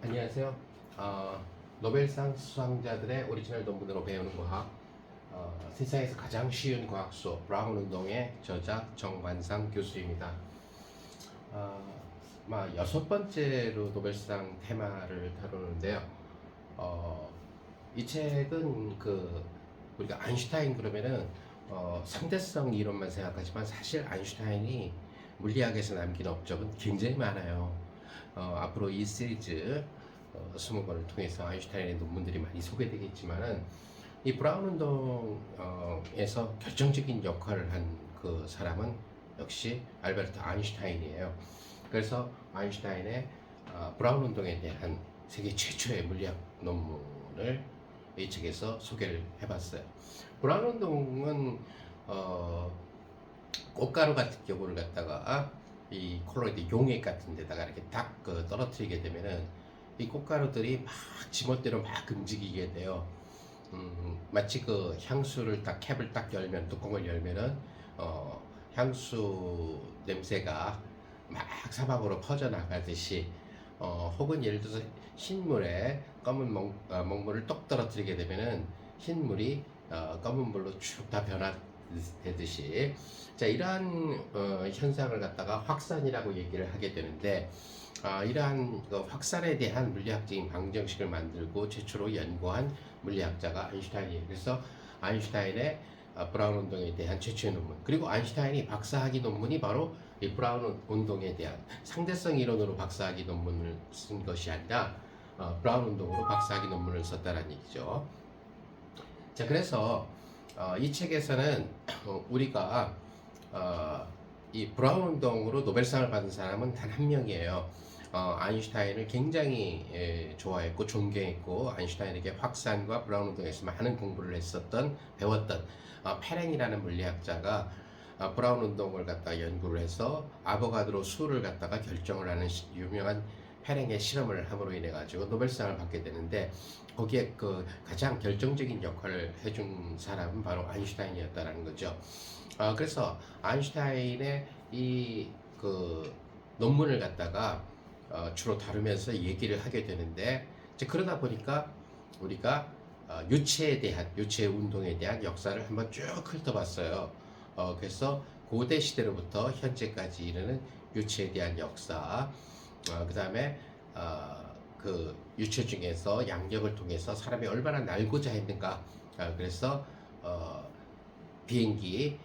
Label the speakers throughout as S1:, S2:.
S1: 안녕하세요. 노벨상 수상자들의 오리지널 논문으로 배우는 과학, 세상에서 가장 쉬운 과학 수업 브라운 운동의 저자 정관상 교수입니다. 어, 여섯 번째로 노벨상 테마를 다루는데요. 어, 이 책은 우리가 아인슈타인 그러면은 상대성 이론만 생각하지만 사실 아인슈타인이 물리학에서 남긴 업적은 굉장히 많아요. 앞으로 이 시리즈 20권을 통해서 아인슈타인의 논문들이 많이 소개되겠지만은 이 브라운 운동에서 결정적인 역할을 한 그 사람은 역시 알베르트 아인슈타인이에요. 그래서 아인슈타인의 브라운 운동에 대한 세계 최초의 물리학 논문을 이 책에서 소개를 해봤어요. 브라운 운동은 꽃가루 같은 경우를 갖다가 이 콜로이드 용액 같은 데다가 이렇게 딱 떨어뜨리게 되면은 이 꽃가루들이 막 지멋대로 막 움직이게 돼요. 마치 그 향수를 딱 캡을 딱 열면 뚜껑을 열면은 향수 냄새가 막 사방으로 퍼져나가듯이 혹은 예를 들어서 흰물에 검은 먹물을 똑 떨어뜨리게 되면은 흰물이 검은 물로 쭉 다 변화되듯이 자 이러한 현상을 갖다가 확산이라고 얘기를 하게 되는데 이러한 그 확산에 대한 물리학적인 방정식을 만들고 최초로 연구한 물리학자가 아인슈타인이에요. 그래서 아인슈타인의 브라운 운동에 대한 최초의 논문 그리고 아인슈타인이 박사학위 논문이 바로 이 브라운 운동에 대한 상대성 이론으로 박사학위 논문을 쓴 것이 아니라 브라운 운동으로 박사학위 논문을 썼다는 얘기죠. 자 그래서 이 책에서는 우리가 이 브라운 운동으로 노벨상을 받은 사람은 단 한 명이에요. 아인슈타인을 굉장히 좋아했고 존경했고 아인슈타인에게 확산과 브라운 운동에서 많은 공부를 했었던 배웠던 페랭이라는 물리학자가 브라운 운동을 갖다가 연구를 해서 아보가드로 수를 갖다가 결정을 하는 유명한 페랭의 실험을 함으로 인해 가지고 노벨상을 받게 되는데 거기에 그 가장 결정적인 역할을 해준 사람은 바로 아인슈타인이었다는 거죠. 그래서 아인슈타인의 이 논문을 갖다가 주로 다루면서 얘기를 하게 되는데 이제 그러다 보니까 우리가 유체 운동에 대한 역사를 한번 쭉 훑어봤어요. 그래서 고대 시대로부터 현재까지 이르는 유체에 대한 역사, 그 다음에 그 유체 중에서 양력을 통해서 사람이 얼마나 날고자 했는가, 그래서 비행기에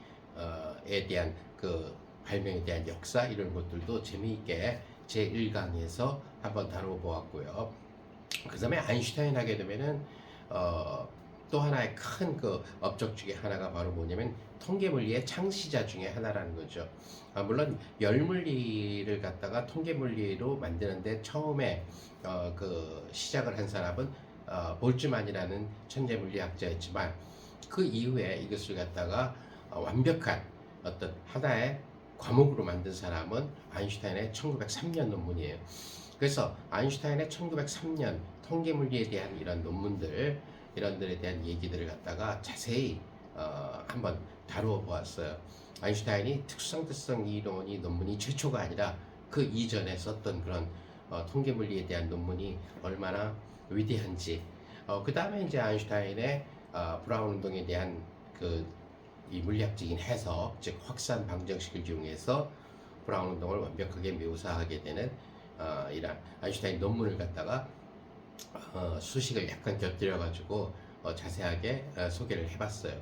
S1: 대한 그 발명에 대한 역사 이런 것들도 재미있게 제 1강에서 한번 다뤄보았고요. 그 다음에 아인슈타인 하게 되면은 또 하나의 큰 그 업적 중에 하나가 바로 뭐냐면 통계물리의 창시자 중에 하나라는 거죠. 물론 열물리를 갖다가 통계물리로 만드는데 처음에 그 시작을 한 사람은 볼츠만이라는 천재물리학자였지만 그 이후에 이것을 갖다가 완벽한 어떤 하나의 과목으로 만든 사람은 아인슈타인의 1903년 논문이에요. 그래서 아인슈타인의 1903년 통계물리에 대한 이런 논문들 이런들에 대한 얘기들을 갖다가 자세히 한번 다루어 보았어요. 아인슈타인이 특수상대성 이론이 논문이 최초가 아니라 그 이전에 썼던 그런 통계물리에 대한 논문이 얼마나 위대한지 그 다음에 이제 아인슈타인의 브라운 운동에 대한 이 물리학적인 해석, 즉 확산 방정식을 이용해서 브라운 운동을 완벽하게 묘사하게 되는 이런 아인슈타인 논문을 갖다가 수식을 약간 곁들여 가지고 자세하게 소개를 해봤어요.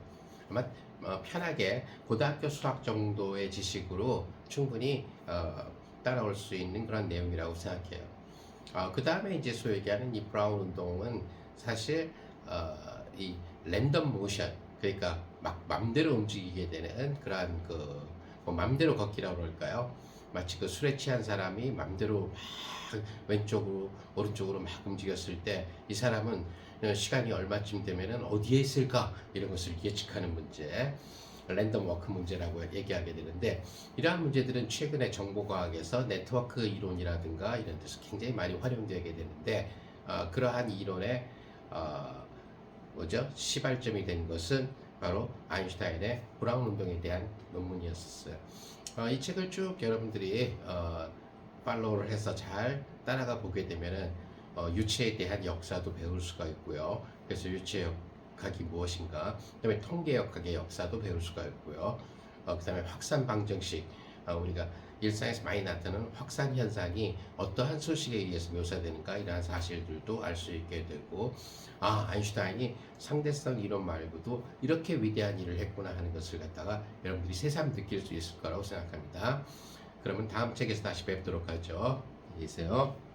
S1: 아마 편하게 고등학교 수학 정도의 지식으로 충분히 따라올 수 있는 그런 내용이라고 생각해요. 그 다음에 이제 소위 얘기하는 이 브라운 운동은 사실 이 랜덤 모션, 그러니까 막 맘대로 움직이게 되는 그러한 뭐 맘대로 걷기라고 그럴까요? 마치 그 술에 취한 사람이 맘대로 막 왼쪽으로 오른쪽으로 막 움직였을 때 이 사람은 시간이 얼마쯤 되면은 어디에 있을까 이런 것을 예측하는 문제, 랜덤 워크 문제라고 얘기하게 되는데 이러한 문제들은 최근에 정보과학에서 네트워크 이론이라든가 이런 데서 굉장히 많이 활용되게 되는데 그러한 이론의 시발점이 된 것은 바로 아인슈타인의 브라운 운동에 대한 논문이었어요. 이 책을 쭉 여러분들이 팔로우를 해서 잘 따라가 보게 되면은 유체에 대한 역사도 배울 수가 있고요. 그래서 유체역학이 무엇인가, 그다음에 통계역학의 역사도 배울 수가 있고요. 그다음에 확산 방정식, 우리가 일상에서 많이 나타나는 확산 현상이 어떠한 소식에 의해서 묘사되는가 이러한 사실들도 알 수 있게 되고, 아인슈타인이 상대성 이론 말고도 이렇게 위대한 일을 했구나 하는 것을 갖다가 여러분들이 새삼 느낄 수 있을 거라고 생각합니다. 그러면 다음 책에서 다시 뵙도록 하죠. 안녕히 계세요.